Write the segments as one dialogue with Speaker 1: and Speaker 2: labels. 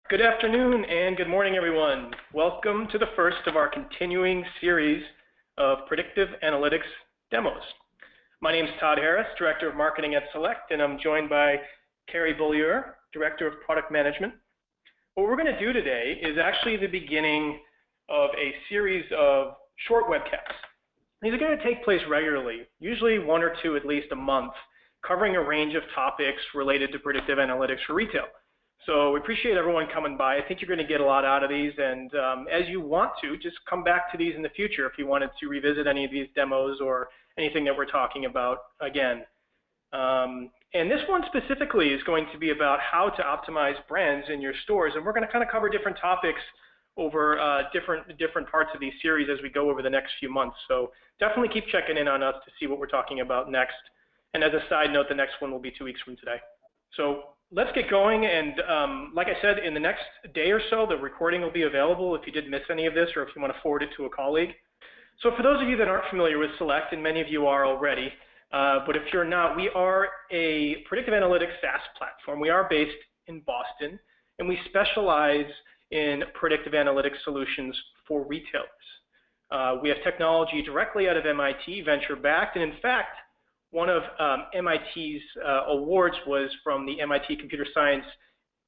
Speaker 1: Good afternoon and good morning, everyone. Welcome to the first of our continuing series of Predictive Analytics demos. My name is Todd Harris, Director of Marketing at Select, and I'm joined by Carrie Beaulieu, Director of Product Management. What we're going to do today is actually the beginning of a series of short webcasts. These are going to take place regularly, usually one or two at least a month, covering a range of topics related to predictive analytics for retail. So we appreciate everyone coming by. I think you're going to get a lot out of these, and as you want to, just come back to these in the future if you wanted to revisit any of these demos or anything that we're talking about again. And this one specifically is going to be about how to optimize brands in your stores, and we're going to kind of cover different topics over different parts of these series as we go over the next few months. So definitely keep checking in on us to see what we're talking about next. And as a side note, the next one will be 2 weeks from today. So let's get going, and like I said, in the next day or so, the recording will be available if you did miss any of this or if you want to forward it to a colleague. So for those of you that aren't familiar with Select, and many of you are already, but if you're not, we are a predictive analytics SaaS platform. We are based in Boston, and we specialize in predictive analytics solutions for retailers. We have technology directly out of MIT, venture-backed, and in fact, one of MIT's awards was from the MIT Computer Science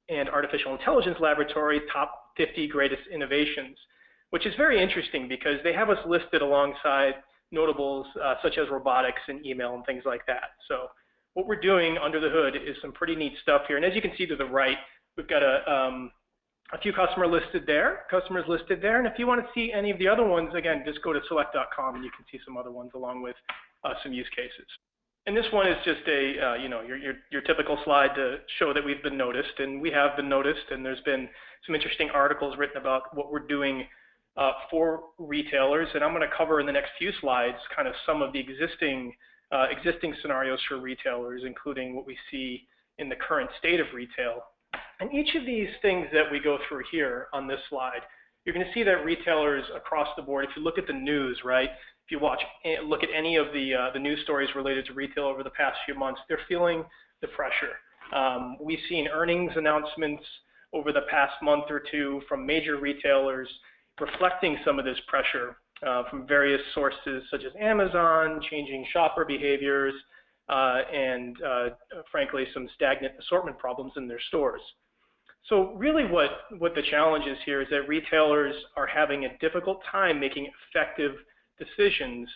Speaker 1: and Artificial Intelligence Laboratory, Top 50 Greatest Innovations, which is very interesting because they have us listed alongside notables such as robotics and email and things like that. So what we're doing under the hood is some pretty neat stuff here. And as you can see to the right, we've got a few customers listed there. And if you want to see any of the other ones, again, just go to select.com and you can see some other ones along with some use cases. And this one is just a, your typical slide to show that we've been noticed, and we have been noticed, and there's been some interesting articles written about what we're doing for retailers, and I'm going to cover in the next few slides kind of some of the existing scenarios for retailers, including what we see in the current state of retail. And each of these things that we go through here on this slide, you're going to see that retailers across the board, if you look at the news, right? If you look at any of the news stories related to retail over the past few months, they're feeling the pressure. We've seen earnings announcements over the past month or two from major retailers reflecting some of this pressure from various sources such as Amazon, changing shopper behaviors, and frankly, some stagnant assortment problems in their stores. So really what the challenge is here is that retailers are having a difficult time making effective decisions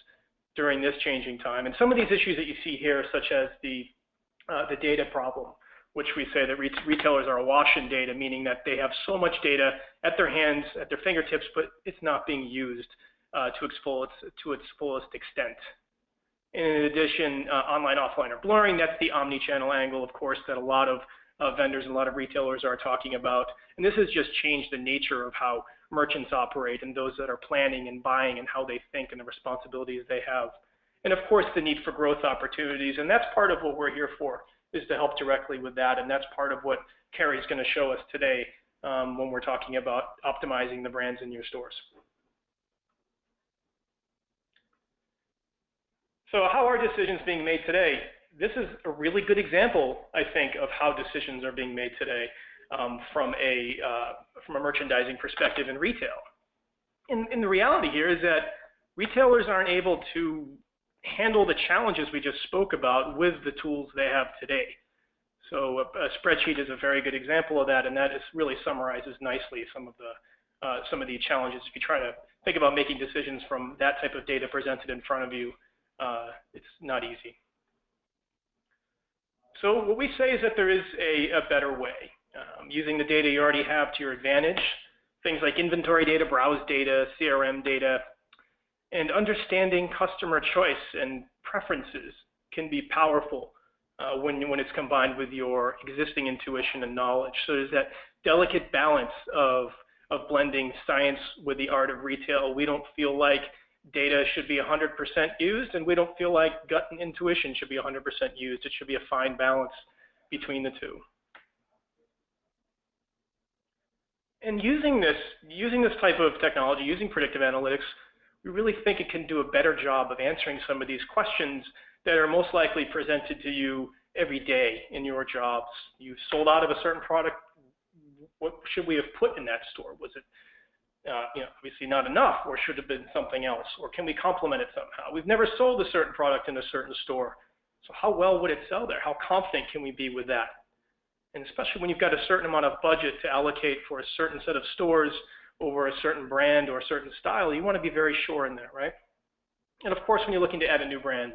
Speaker 1: during this changing time. And some of these issues that you see here, such as the data problem, which we say that retailers are awash in data, meaning that they have so much data at their hands, at their fingertips, but it's not being used to its fullest extent. In addition, online, offline are blurring. That's the omni-channel angle, of course, that a lot of vendors and a lot of retailers are talking about. And this has just changed the nature of how merchants operate and those that are planning and buying and how they think and the responsibilities they have. And of course, the need for growth opportunities. And that's part of what we're here for, is to help directly with that. And that's part of what Carrie's going to show us today when we're talking about optimizing the brands in your stores. So how are decisions being made today? This is a really good example, I think, of how decisions are being made today from a merchandising perspective in retail. And the reality here is that retailers aren't able to handle the challenges we just spoke about with the tools they have today. So a spreadsheet is a very good example of that, and that really summarizes nicely some of the challenges. If you try to think about making decisions from that type of data presented in front of you, it's not easy. So what we say is that there is a better way. Using the data you already have to your advantage, things like inventory data, browse data, CRM data, and understanding customer choice and preferences can be powerful when it's combined with your existing intuition and knowledge. So there's that delicate balance of blending science with the art of retail. We don't feel like data should be 100% used, and we don't feel like gut and intuition should be 100% used. It should be a fine balance between the two. And using this type of technology, using predictive analytics, we really think it can do a better job of answering some of these questions that are most likely presented to you every day in your jobs. You've sold out of a certain product what should we have put in that store? Was it obviously not enough, or should have been something else, or can we complement it somehow? We've never sold a certain product in a certain store, so how well would it sell there? How confident can we be with that? And especially when you've got a certain amount of budget to allocate for a certain set of stores over a certain brand or a certain style, you want to be very sure in that, right? And of course, when you're looking to add a new brand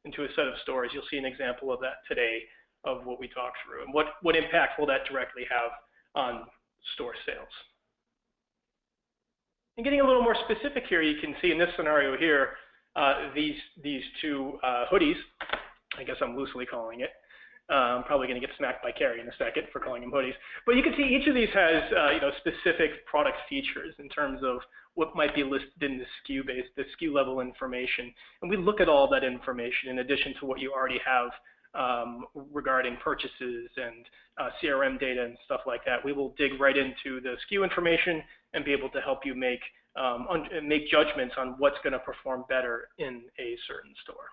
Speaker 1: into a set of stores, you'll see an example of that today of what we talked through and what impact will that directly have on store sales. And getting a little more specific here, you can see in this scenario here, these two hoodies, I guess I'm loosely calling it. I'm probably going to get smacked by Carrie in a second for calling them hoodies. But you can see each of these has specific product features in terms of what might be listed in the SKU level information. And we look at all that information in addition to what you already have regarding purchases and CRM data and stuff like that. We will dig right into the SKU information and be able to help you make judgments on what's going to perform better in a certain store.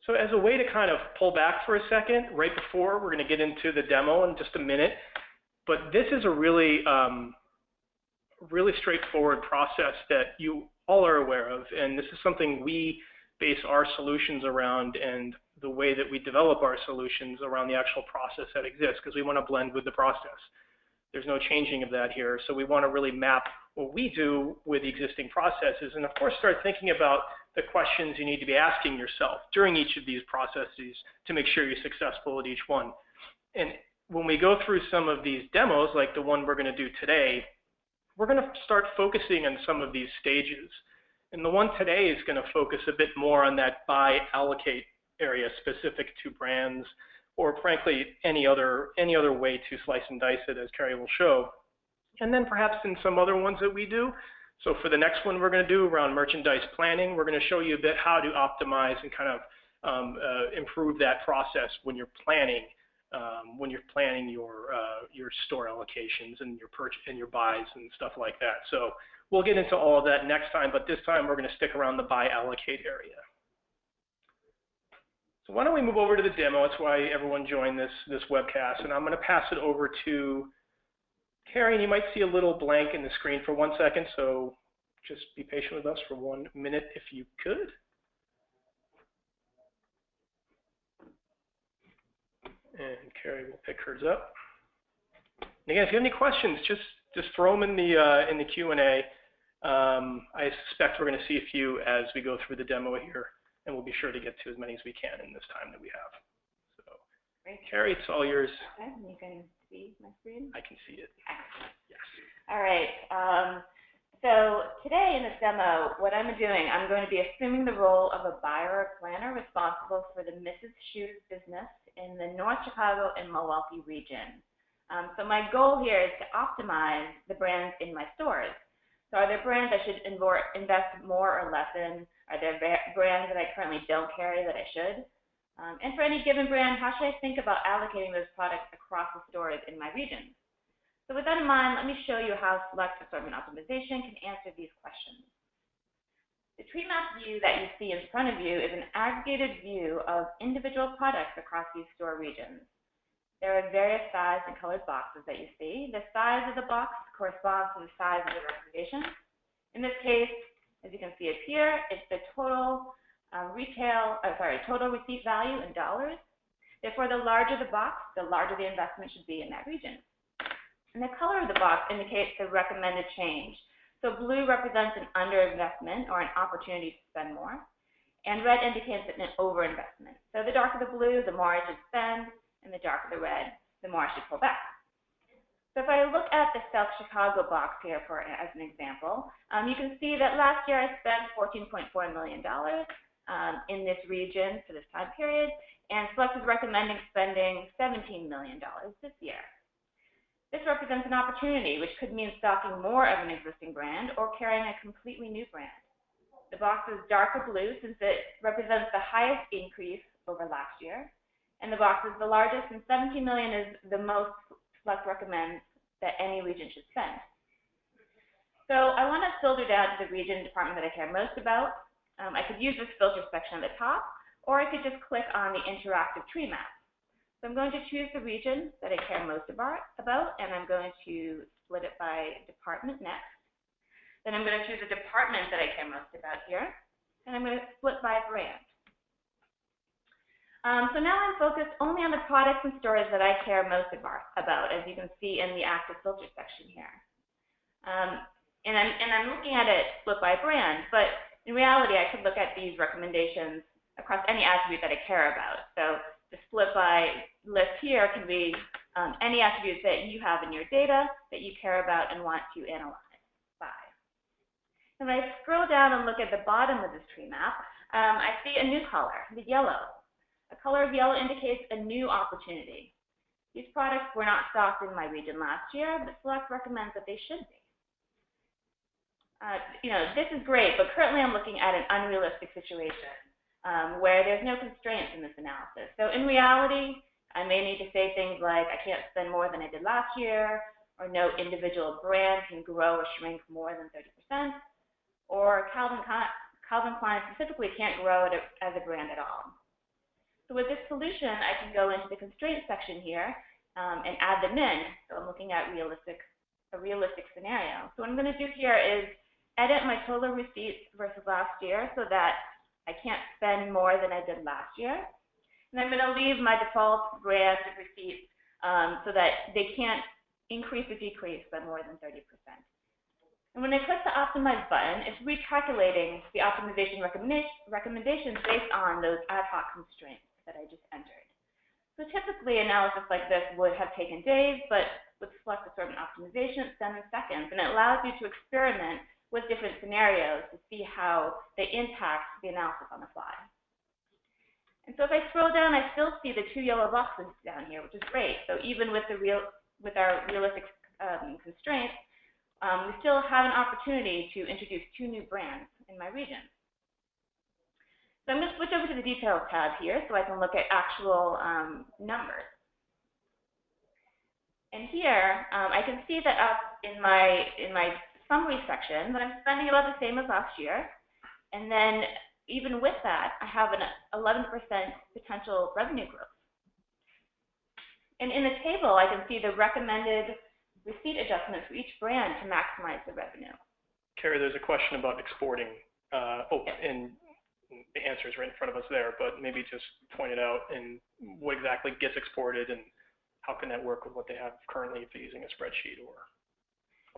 Speaker 1: So as a way to kind of pull back for a second, right before we're going to get into the demo in just a minute, but this is a really straightforward process that you all are aware of, and this is something we base our solutions around and the way that we develop our solutions around the actual process that exists, because we want to blend with the process. There's no changing of that here, so we want to really map what we do with the existing processes, and of course start thinking about the questions you need to be asking yourself during each of these processes to make sure you're successful at each one. And when we go through some of these demos, like the one we're going to do today, we're going to start focusing on some of these stages. And the one today is going to focus a bit more on that buy allocate area specific to brands, or frankly, any other way to slice and dice it, as Carrie will show. And then perhaps in some other ones that we do. So for the next one we're going to do around merchandise planning, we're going to show you a bit how to optimize and kind of improve that process when you're planning your store allocations and your buys and stuff like that. So we'll get into all of that next time, but this time we're going to stick around the buy allocate area. So why don't we move over to the demo? That's why everyone joined this webcast, and I'm going to pass it over to Carrie, and you might see a little blank in the screen for 1 second, so just be patient with us for 1 minute if you could. And Carrie will pick hers up. And again, if you have any questions, just throw them in the Q&A. I suspect we're going to see a few as we go through the demo here, and we'll be sure to get to as many as we can in this time that we have. So, great. Carrie, it's all yours.
Speaker 2: Okay, you can see my screen?
Speaker 1: I can see it.
Speaker 2: Excellent.
Speaker 1: Yes.
Speaker 2: All right. So today in this demo, what I'm doing, I'm going to be assuming the role of a buyer or planner responsible for the Mrs. Shoes business in the North Chicago and Milwaukee region. So my goal here is to optimize the brands in my stores. So are there brands I should invest more or less in? Are there brands that I currently don't carry that I should? And for any given brand, how should I think about allocating those products across the stores in my region? So with that in mind, let me show you how Select Assortment Optimization can answer these questions. The tree map view that you see in front of you is an aggregated view of individual products across these store regions. There are various sized and colored boxes that you see. The size of the box corresponds to the size of the recommendation. In this case, as you can see up here, it's the total total receipt value in dollars. Therefore, the larger the box, the larger the investment should be in that region. And the color of the box indicates the recommended change. So blue represents an underinvestment or an opportunity to spend more, and red indicates an overinvestment. So the darker the blue, the more I should spend, and the darker the red, the more I should pull back. So if I look at the South Chicago box here as an example, you can see that last year I spent $14.4 million in this region for this time period, and Select is recommending spending $17 million this year. This represents an opportunity, which could mean stocking more of an existing brand or carrying a completely new brand. The box is darker blue since it represents the highest increase over last year, and the box is the largest, and $17 million is the most Select recommends that any region should spend. So I want to filter down to the region and department that I care most about. I could use this filter section at the top, or I could just click on the interactive tree map. So I'm going to choose the region that I care most about, and I'm going to split it by department next. Then I'm going to choose a department that I care most about here, and I'm going to split by brand. So now I'm focused only on the products and stores that I care most about, as you can see in the active filter section here. And I'm looking at it split by brand, but in reality, I could look at these recommendations across any attribute that I care about. So the split by list here can be any attributes that you have in your data that you care about and want to analyze by. And when I scroll down and look at the bottom of this tree map, I see a new color, the yellow. A color of yellow indicates a new opportunity. These products were not stocked in my region last year, but Select recommends that they should be. This is great, but currently I'm looking at an unrealistic situation where there's no constraints in this analysis. So in reality, I may need to say things like, I can't spend more than I did last year, or no individual brand can grow or shrink more than 30%, or Calvin Klein specifically can't grow as a brand at all. So with this solution, I can go into the constraints section here and add them in. So I'm looking at a realistic scenario. So what I'm going to do here is edit my total receipts versus last year so that I can't spend more than I did last year. And I'm going to leave my default brand receipts so that they can't increase or decrease by more than 30%. And when I click the Optimize button, it's recalculating the optimization recommendations based on those ad hoc constraints that I just entered. So typically, analysis like this would have taken days, but with Select Assortment Optimization, it's done in seconds, and it allows you to experiment with different scenarios to see how they impact the analysis on the fly. And so if I scroll down, I still see the two yellow boxes down here, which is great. So even with our realistic constraints, we still have an opportunity to introduce two new brands in my region. So I'm going to switch over to the Details tab here so I can look at actual numbers. And here, I can see that up in my summary section that I'm spending about the same as last year. And then even with that, I have an 11% potential revenue growth. And in the table, I can see the recommended receipt adjustments for each brand to maximize the revenue.
Speaker 1: Carrie, there's a question about exporting. And the answer is right in front of us there, but maybe just point it out and what exactly gets exported and how can that work with what they have currently if they're using a spreadsheet or...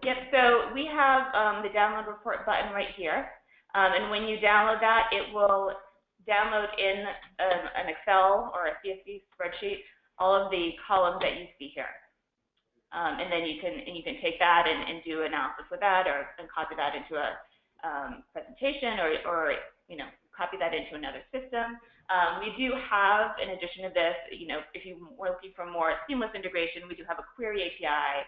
Speaker 2: Yep, so we have the download report button right here. And when you download that, it will download in an Excel or a CSV spreadsheet all of the columns that you see here. And then you can take that and do analysis with that and copy that into a presentation or copy that into another system. We do have, in addition to this, if you were looking for more seamless integration, we do have a query API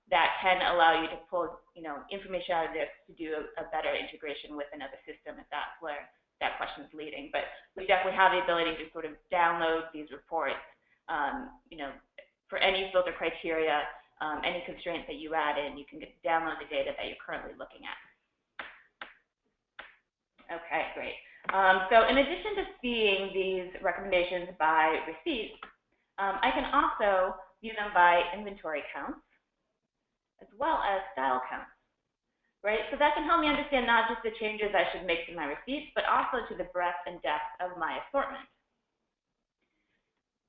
Speaker 2: that can allow you to pull, information out of this to do a better integration with another system if that's where that question is leading. But we definitely have the ability to sort of download these reports, for any filter criteria, any constraints that you add in, you can download the data that you're currently looking at. Okay, great. So in addition to seeing these recommendations by receipts, I can also view them by inventory counts as well as style counts, right? So that can help me understand not just the changes I should make to my receipts, but also to the breadth and depth of my assortment.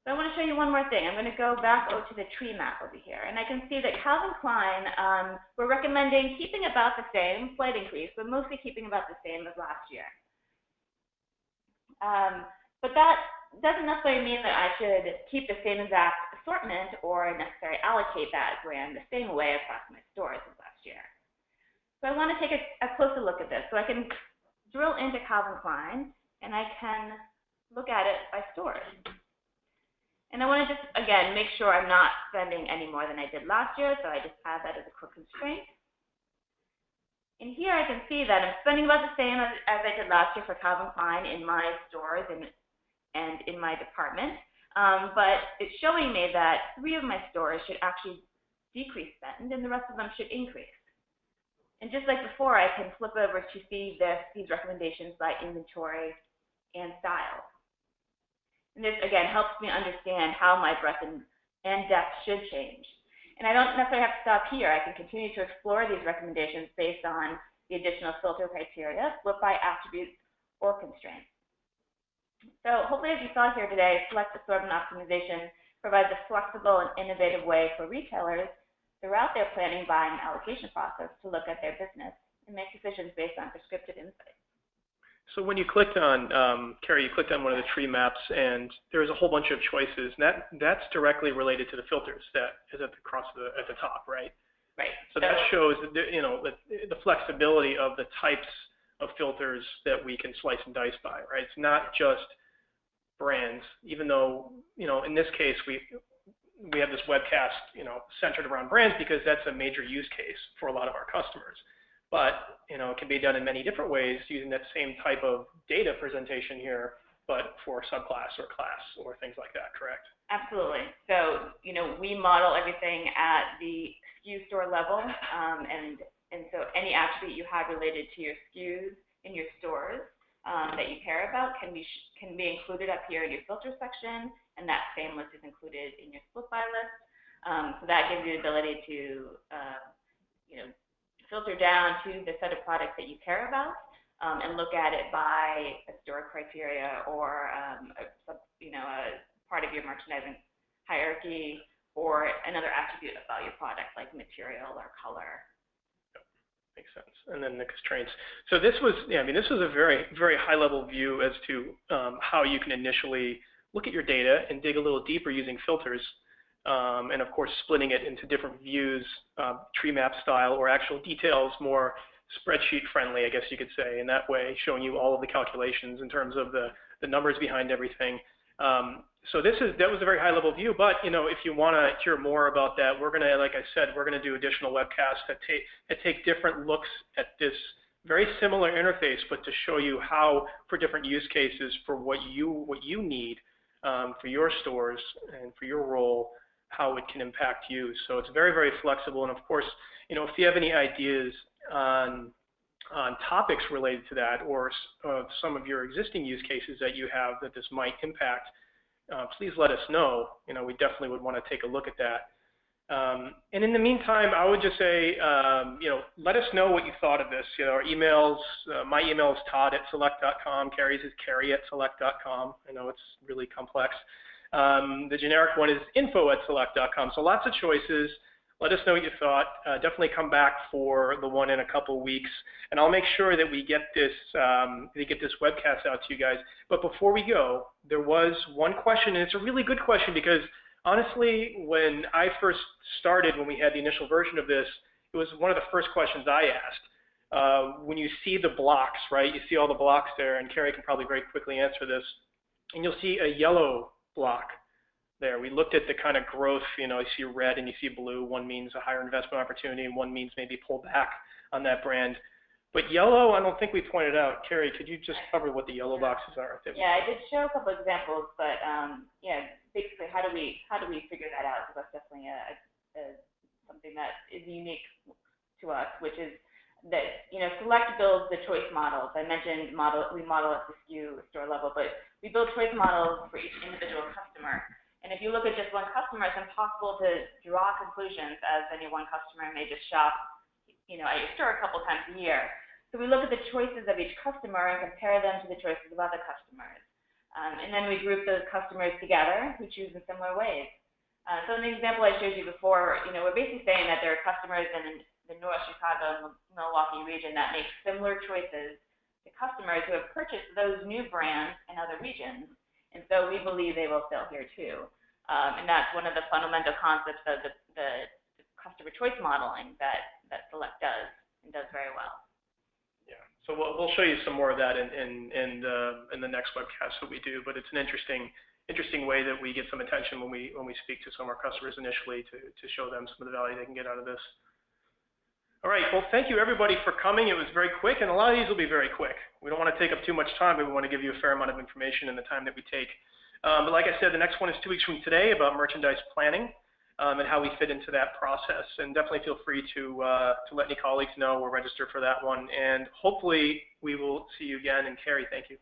Speaker 2: So I want to show you one more thing. I'm going to go back over to the tree map over here, and I can see that Calvin Klein, we're recommending keeping about the same, slight increase, but mostly keeping about the same as last year. But that doesn't necessarily mean that I should keep the same exact assortment or necessarily allocate that brand the same way across my stores as last year. So I want to take a closer look at this. So I can drill into Calvin Klein, and I can look at it by stores. And I want to just, again, make sure I'm not spending any more than I did last year, so I just add that as a quick constraint. And here I can see that I'm spending about the same as I did last year for Calvin Klein in my stores and in my department. But it's showing me that 3 of my stores should actually decrease spend, and the rest of them should increase. And just like before, I can flip over to see these recommendations by inventory and style. And this, again, helps me understand how my breadth and depth should change. And I don't necessarily have to stop here. I can continue to explore these recommendations based on the additional filter criteria, split by attributes or constraints. So hopefully, as you saw here today, Select Assortment Optimization provides a flexible and innovative way for retailers throughout their planning, buying, and allocation process to look at their business and make decisions based on prescriptive insights.
Speaker 1: So when you clicked on, Carrie, you clicked on one of the tree maps, and there's a whole bunch of choices, and that's directly related to the filters that is at the top, right?
Speaker 2: Right.
Speaker 1: So that shows, the flexibility of the types of filters that we can slice and dice by, right? It's not just brands, even though, in this case, we have this webcast, centered around brands because that's a major use case for a lot of our customers. But, it can be done in many different ways using that same type of data presentation here, but for subclass or class or things like that, correct?
Speaker 2: Absolutely. So, we model everything at the SKU store level, and so any attribute you have related to your SKUs in your stores that you care about can be included up here in your filter section, and that same list is included in your split by list. So that gives you the ability to, filter down to the set of products that you care about, and look at it by a store criteria or a part of your merchandising hierarchy or another attribute about your product like material or color.
Speaker 1: Makes sense. And then the constraints. So this was, this was a very, very high-level view as to how you can initially look at your data and dig a little deeper using filters, and of course splitting it into different views, tree map style or actual details, more spreadsheet friendly, I guess you could say, in that way, showing you all of the calculations in terms of the numbers behind everything. So that was a very high-level view, but if you want to hear more about that, we're going to, like I said, we're going to do additional webcasts that take different looks at this very similar interface, but to show you how, for different use cases, for what you need for your stores and for your role, how it can impact you. So it's very, very flexible, and of course, if you have any ideas on topics related to that, or some of your existing use cases that you have that this might impact, please let us know. We definitely would want to take a look at that. And in the meantime, I would just say, let us know what you thought of this. Our emails, my email is todd@select.com, Carrie's is carrie@select.com. I know it's really complex. The generic one is info@select.com. So lots of choices. Let us know what you thought. Definitely come back for the one in a couple weeks, and I'll make sure that we get this webcast out to you guys. But before we go, there was one question, and it's a really good question because honestly, when I first started, when we had the initial version of this, it was one of the first questions I asked. When you see the blocks, right? You see all the blocks there, and Carrie can probably very quickly answer this, and you'll see a yellow block there. We looked at the kind of growth, you see red and you see blue. One means a higher investment opportunity, and one means maybe pull back on that brand. But yellow, I don't think we pointed out. Carrie, could you just cover what the yellow boxes are?
Speaker 2: Yeah, I did show a couple examples, but basically, how do we figure that out? Because that's definitely something that is unique to us, which is that Select builds the choice models. I mentioned we model at the SKU store level, but we build choice models for each individual customer. And if you look at just one customer, it's impossible to draw conclusions, as any one customer may just shop, at your store a couple times a year. So we look at the choices of each customer and compare them to the choices of other customers. And then we group those customers together who choose in similar ways. So in the example I showed you before, we're basically saying that there are customers in the North Chicago and Milwaukee region that make similar choices to customers who have purchased those new brands in other regions. And so we believe they will sell here too. And that's one of the fundamental concepts of the customer choice modeling that Select does, and does very well.
Speaker 1: Yeah, so we'll show you some more of that in the next webcast that we do, but it's an interesting way that we get some attention when we speak to some of our customers initially to show them some of the value they can get out of this. All right, well, thank you everybody for coming. It was very quick, and a lot of these will be very quick. We don't want to take up too much time, but we want to give you a fair amount of information in the time that we take. But like I said, the next one is 2 weeks from today about merchandise planning and how we fit into that process. And definitely feel free to let any colleagues know or register for that one. And hopefully we will see you again. And Carrie, thank you.